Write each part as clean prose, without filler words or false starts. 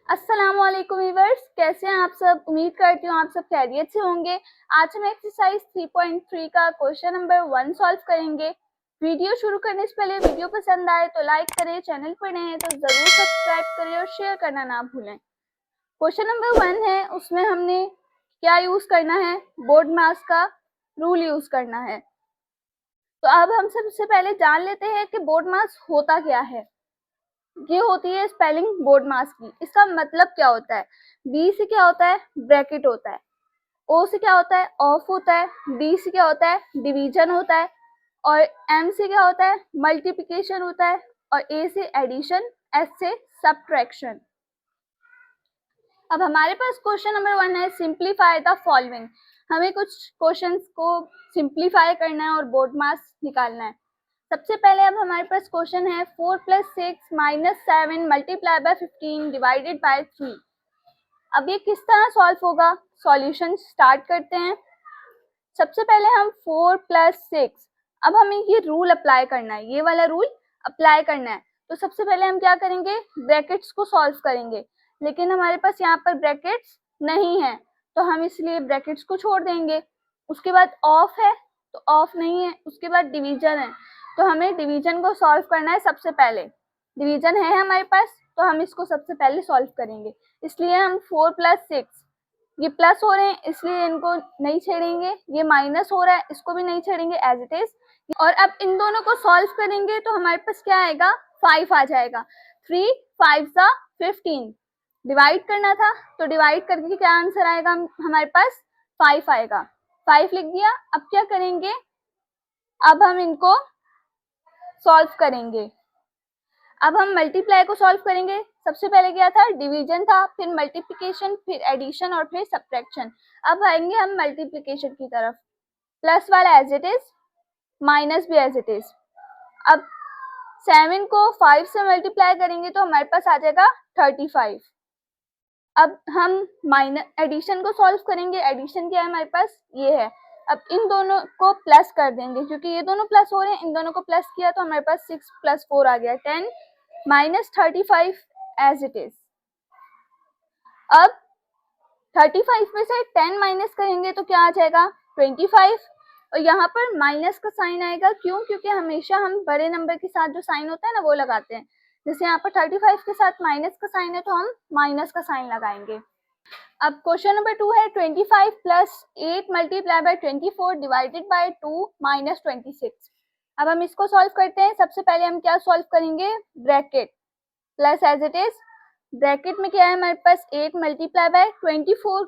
अस्सलामुअलैकुम व्यूअर्स, कैसे हैं आप सब। उम्मीद करती हूँ आप सब खैरियत से होंगे। आज हम एक्सरसाइज 3.3 का क्वेश्चन नंबर 1 सॉल्व करेंगे। वीडियो शुरू करने से पहले वीडियो पसंद आए तो लाइक करें, चैनल पर नए हैं तो जरूर सब्सक्राइब करें और शेयर करना ना भूलें। क्वेश्चन नंबर 1 है, उसमें हमने क्या यूज करना है, बोर्ड मास का रूल यूज करना है। तो अब हम सबसे पहले जान लेते हैं कि बोर्ड मास होता क्या है। ये होती है स्पेलिंग बोर्ड मास की। इसका मतलब क्या होता है, बी से क्या होता है, ब्रैकेट होता है। ओ से क्या होता है, ऑफ होता है। डी से क्या होता है, डिवीजन होता है। और एम से क्या होता है, मल्टीप्लिकेशन होता है। और ए से एडिशन, एस से सब्ट्रैक्शन। अब हमारे पास क्वेश्चन नंबर 1 है, सिंप्लीफाई द फॉलोइंग। हमें कुछ क्वेश्चंस को सिंप्लीफाई करना है और बोर्ड मास निकालना है। सबसे पहले अब हमारे पास क्वेश्चन है 4 + 6 - 7 मल्टीप्लाई बाय 15 डिवाइडेड बाय 3। अब ये किस तरह सॉल्व होगा, सॉल्यूशन स्टार्ट करते हैं। सबसे पहले हम 4 + 6, अब हमें ये रूल अप्लाई करना है, ये वाला रूल अप्लाई करना है। तो सबसे पहले हम क्या करेंगे, ब्रैकेट्स को सॉल्व करेंगे। लेकिन हमारे पास यहाँ पर ब्रैकेट्स नहीं है तो हम इसलिए ब्रैकेट्स को छोड़ देंगे। उसके बाद ऑफ है तो ऑफ नहीं है। उसके बाद डिवीजन है तो हमें डिवीजन को सॉल्व करना है। सबसे पहले डिवीजन है हमारे पास तो हम इसको सबसे पहले सॉल्व करेंगे। इसलिए हम 4 + 6, ये प्लस हो रहे हैं इसलिए इनको नहीं छेड़ेंगे। ये माइनस हो रहा है इसको भी नहीं छेड़ेंगे, एज इट इज। और अब इन दोनों को सॉल्व करेंगे तो हमारे पास क्या आएगा, 5 आ जाएगा। 3 5 15 डिवाइड करना था तो डिवाइड करके क्या आंसर आएगा हमारे पास, 5 आएगा। 5 लिख दिया। अब क्या करेंगे, अब हम इनको सॉल्व करेंगे। अब हम मल्टीप्लाई को सॉल्व करेंगे। सबसे पहले क्या था, डिवीजन था, फिर मल्टीप्लिकेशन, फिर एडिशन और फिर सब्ट्रैक्शन। अब आएंगे हम मल्टीप्लिकेशन की तरफ। प्लस वाला एज इट इज, माइनस भी एज इट इज। अब 7 को 5 से मल्टीप्लाई करेंगे तो हमारे पास आ जाएगा 35। अब हम माइनस एडिशन को सॉल्व करेंगे। एडिशन क्या है हमारे पास, ये है। अब इन दोनों को प्लस कर देंगे क्योंकि ये दोनों प्लस हो रहे हैं। इन दोनों को प्लस किया तो हमारे पास 6 + 4 आ गया 10 - 35 एज इट इज। अब 35 में से 10 माइनस करेंगे तो क्या आ जाएगा, 25। और यहाँ पर माइनस का साइन आएगा, क्यों, क्योंकि हमेशा हम बड़े नंबर के साथ जो साइन होता है ना वो लगाते हैं। जैसे यहाँ पर 35 के साथ माइनस का साइन है तो हम माइनस का साइन लगाएंगे। अब क्वेश्चन नंबर 2 है 25 + 8 मल्टीप्लाई बाय 24 डिवाइडेड बाय 2 - 26। अब हम इसको सॉल्व करते हैं। सबसे पहले हम क्या सॉल्व करेंगे, bracket plus as it is. Bracket में क्या है हमारे पास, 8 मल्टीप्लाई बाय 24।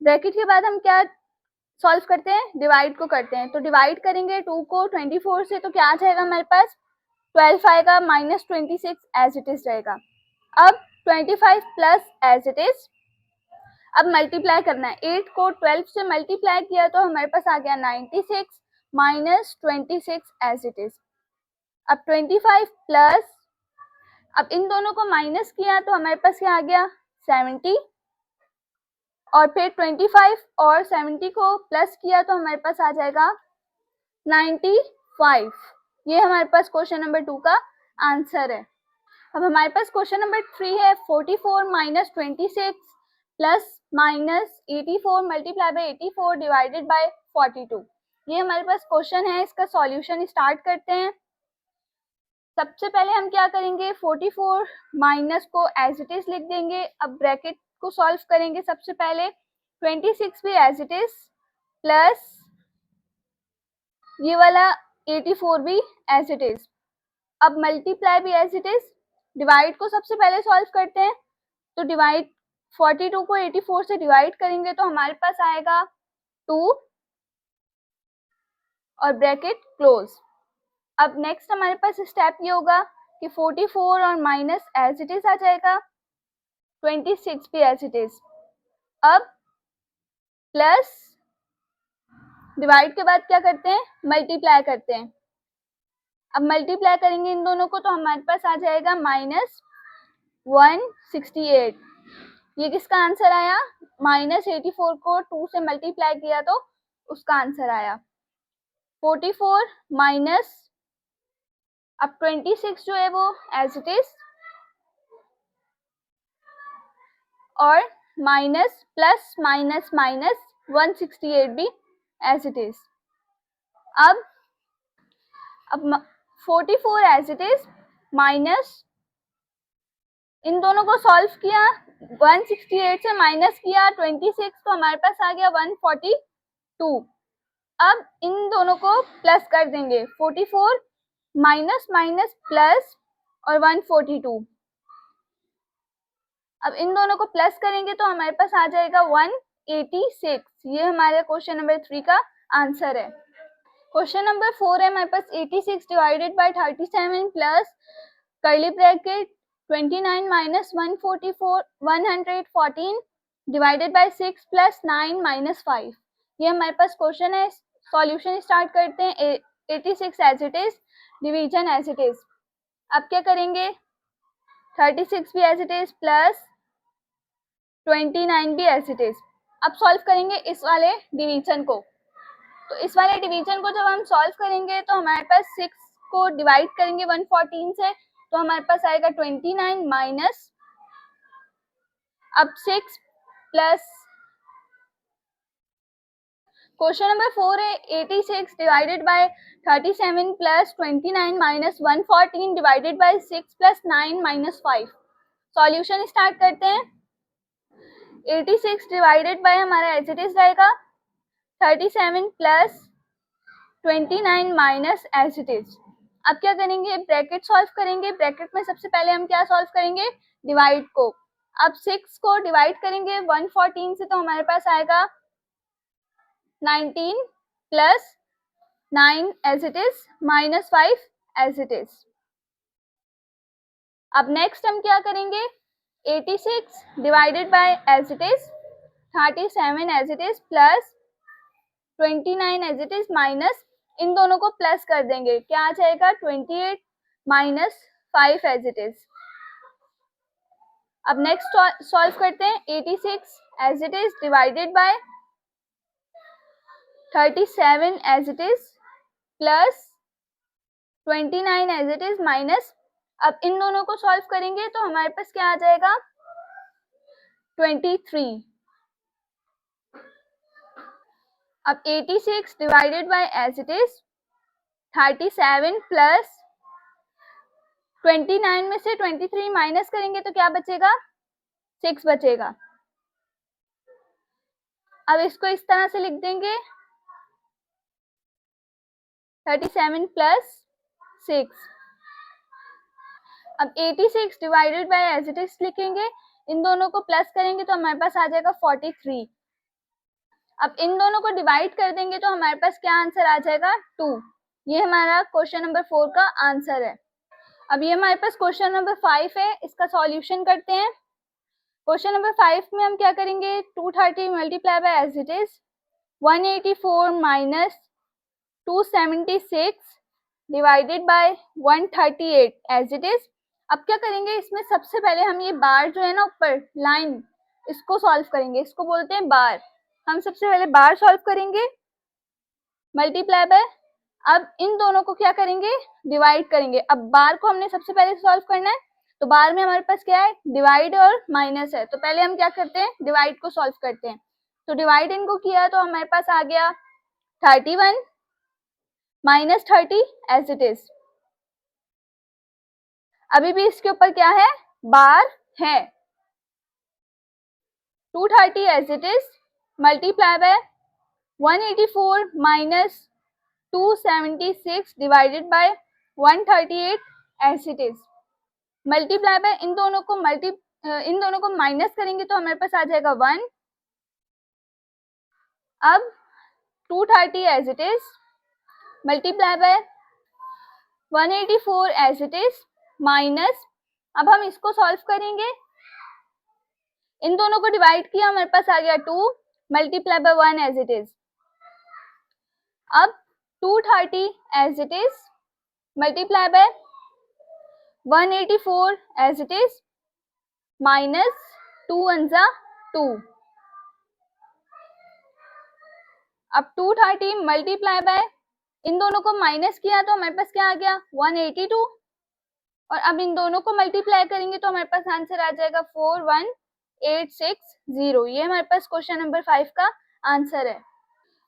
ब्रैकेट के बाद हम क्या सॉल्व करते हैं, डिवाइड को करते हैं। तो डिवाइड करेंगे 2 को 24 से तो क्या आ जाएगा हमारे पास, 12 आएगा - 26 एज इट इज रहेगा। अब 25 प्लस एज इट इज। अब मल्टीप्लाई करना है, 8 को 12 से मल्टीप्लाई किया तो हमारे पास आ गया 96 - 26 एज इट इज। अब 25 प्लस, अब इन दोनों को माइनस किया तो हमारे पास क्या आ गया, 70। और फिर 25 और 70 को प्लस किया तो हमारे पास आ जाएगा 95। ये हमारे पास क्वेश्चन नंबर 2 का आंसर है। अब हमारे पास क्वेश्चन नंबर 3 है 44 - 26 plus minus 84 multiply by 84 divided by 42। ये हमारे पास क्वेश्चन है, इसका सॉल्यूशन स्टार्ट करते हैं। सबसे पहले हम क्या करेंगे, 44 माइनस को एज इट इज लिख देंगे। अब ब्रैकेट को सॉल्व करेंगे। सबसे पहले 26 भी एज इट इज प्लस ये वाला 84 भी एज इट इज। अब मल्टीप्लाई भी एज इट इज। डिवाइड को सबसे पहले सॉल्व करते हैं। तो डिवाइड 42 को 84 से डिवाइड करेंगे तो हमारे पास आएगा 2 और ब्रैकेट क्लोज। अब नेक्स्ट हमारे पास स्टेप ये होगा कि 44 और माइनस एज इट इज आ जाएगा, 26 भी एज इट इज। अब प्लस डिवाइड के बाद क्या करते हैं, मल्टीप्लाई करते हैं। अब मल्टीप्लाई करेंगे इन दोनों को तो हमारे पास आ जाएगा -168। ये किसका आंसर आया, -84 को 2 से मल्टीप्लाई किया तो उसका आंसर आया 44 माइनस, अब 26 जो है वो एज इट इज और माइनस प्लस माइनस माइनस 168 भी एज इट इज। अब 44 एज इट इज माइनस, इन दोनों को सॉल्व किया, 168 से माइनस किया 26 तो हमारे पास आ गया 142। अब इन दोनों को प्लस कर देंगे, 44 माइनस माइनस प्लस और 142। अब इन दोनों को प्लस करेंगे तो हमारे पास आ जाएगा 186। ये हमारे क्वेश्चन नंबर 3 का आंसर है। क्वेश्चन नंबर 4 है हमारे पास 86 divided by 37 plus curly bracket 29 minus 114 divided by 6 plus 9 minus 5। ये हमारे पास क्वेश्चन है। सॉल्यूशन स्टार्ट करते हैं। 86 as it is, division as it is. अब क्या करेंगे, 36 भी एज इट इज प्लस 29 भी एज इट इज। अब सॉल्व करेंगे इस वाले डिवीजन को। तो इस वाले डिवीजन को जब हम सॉल्व करेंगे तो हमारे पास 6 को डिवाइड करेंगे 114 से, तो हमारे पास आएगा 29 माइनस, अब 6 प्लस, क्वेश्चन नंबर 4 है 86 divided by 37 plus 29 minus 114 divided by 6 plus 9 minus 5। Solution start करते हैं। 86 डिवाइडेड बाय हमारा एज इट इज रहेगा 37 plus 29 minus as it is. अब क्या करेंगे, ब्रैकेट सॉल्व करेंगे। ब्रैकेट में सबसे पहले हम क्या सॉल्व करेंगे, डिवाइड को। अब 6 को डिवाइड करेंगे 114 से तो हमारे पास आएगा 19 plus 9 as it is minus 5 as it is. अब नेक्स्ट हम क्या करेंगे, 86 divided by as it is 37 as it is plus 29 as it is minus, इन दोनों को प्लस कर देंगे, क्या आ जाएगा 28 माइनस 5 एज इट इज। अब नेक्स्ट सॉल्व करते हैं। 86 as it is divided by 37 as it is plus 29 as it is minus, अब इन दोनों को सॉल्व करेंगे तो हमारे पास क्या आ जाएगा 23। अब 86 divided by as it is 37 plus 29 में से 23 माइनस करेंगे तो क्या बचेगा, 6 बचेगा। अब इसको इस तरह से लिख देंगे 37 प्लस 6। अब 86 divided by as it is लिखेंगे, इन दोनों को प्लस करेंगे तो हमारे पास आ जाएगा 43। अब इन दोनों को डिवाइड कर देंगे तो हमारे पास क्या आंसर आ जाएगा 2। ये हमारा क्वेश्चन नंबर 4 का आंसर है। अब ये हमारे पास क्वेश्चन नंबर 5 है, इसका सॉल्यूशन करते हैं। क्वेश्चन नंबर 5 में हम क्या करेंगे, 230 multiply by as it is 184 minus 276 divided by 138 as it is. अब क्या करेंगे, इसमें सबसे पहले हम ये बार जो है ना ऊपर लाइन, इसको सॉल्व करेंगे, इसको बोलते हैं बार। हम सबसे पहले बार सॉल्व करेंगे मल्टीप्लाई बाय, अब इन दोनों को क्या करेंगे, डिवाइड करेंगे। अब बार को हमने सबसे पहले सॉल्व करना है, तो बार में हमारे पास क्या है, डिवाइड और माइनस है, तो पहले हम क्या करते हैं, डिवाइड को सॉल्व करते हैं। तो डिवाइड इनको किया तो हमारे पास आ गया 31 माइनस 30 एज इट इज। अभी भी इसके ऊपर क्या है, बार है। 230 as it is multiply by 184 minus 276 divided by 138 as it is. Multiply by इन दोनों को माइनस करेंगे तो हमारे पास आ जाएगा 1। अब 230 as it is multiply by 184 as it is minus, अब हम इसको सॉल्व करेंगे, इन दोनों को डिवाइड किया, हमारे पास आ गया 2 multiply by 1 as it is. अब 230 as it is multiply by 184 as it is minus 2 1 जा 2। अब 230 मल्टीप्लाई बाय, इन दोनों को माइनस किया तो हमारे पास क्या आ गया 182, और अब इन दोनों को मल्टीप्लाई करेंगे तो हमारे पास आंसर आ जाएगा 41 860। ये हमारे पास क्वेश्चन नंबर 5 का आंसर है।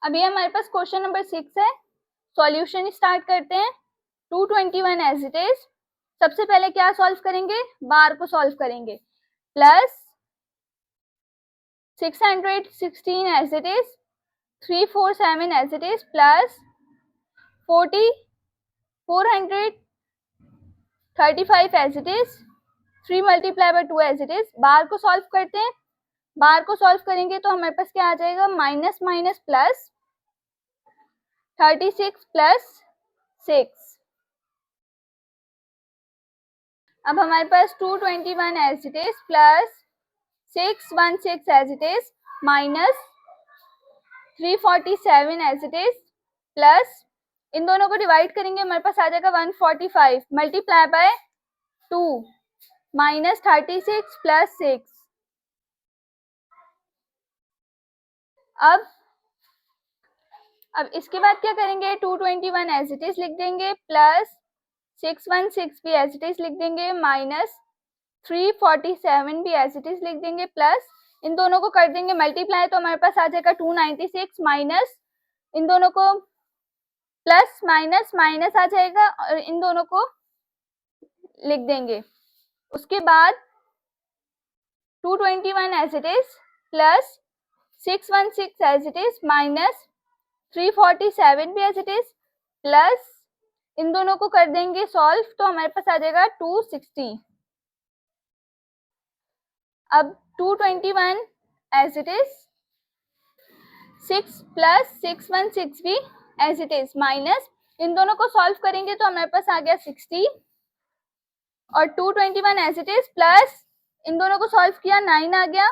अब ये हमारे पास क्वेश्चन नंबर 6 है। सॉल्यूशन स्टार्ट करते हैं। 221 एज इट इज। सबसे पहले क्या सॉल्व करेंगे, बार को सॉल्व करेंगे। Plus 616 as it is, 347 as it is, plus 435 as it is, 3 multiply by 2 as it is. बार को सॉल्व करते हैं। बार को सॉल्व करेंगे तो हमारे पास क्या आ जाएगा, माइनस माइनस प्लस 36 प्लस 6। अब हमारे पास 221 as it is plus 616 as it is minus 347 as it is plus, इन दोनों को डिवाइड करेंगे हमारे पास आ जाएगा 145 मल्टीप्लाई बाय 2 माइनस 36 प्लस 6। अब इसके बाद क्या करेंगे, 221 एज इट इज लिख देंगे, प्लस 616 भी एज इट इज लिख देंगे, माइनस 347 भी एज इट इज लिख देंगे, प्लस इन दोनों को कर देंगे मल्टीप्लाई तो हमारे पास आ जाएगा 296 माइनस, इन दोनों को प्लस माइनस माइनस आ जाएगा और इन दोनों को लिख देंगे। उसके बाद 221 as it is plus 616 as it is minus 347 भी एज इट इज, प्लस इन दोनों को कर देंगे सॉल्व तो हमारे पास आ जाएगा 260। अब 221 एज इट इज 6 प्लस 616 भी एज इट इज माइनस, इन दोनों को सॉल्व करेंगे तो हमारे पास आ गया 60 और 221 एज इट इज प्लस इन दोनों को सॉल्व किया 9 आ गया।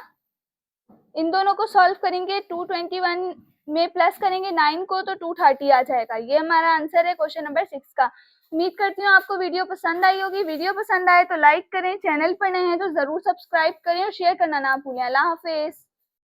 इन दोनों को सॉल्व करेंगे 221 में प्लस करेंगे 9 को तो 230 आ जाएगा। ये हमारा आंसर है क्वेश्चन नंबर 6 का। उम्मीद करती हूँ आपको वीडियो पसंद आई होगी। वीडियो पसंद आए तो लाइक करें, चैनल पर नए हैं तो जरूर सब्सक्राइब करें और शेयर करना ना भूलें। अल्लाह हाफिज।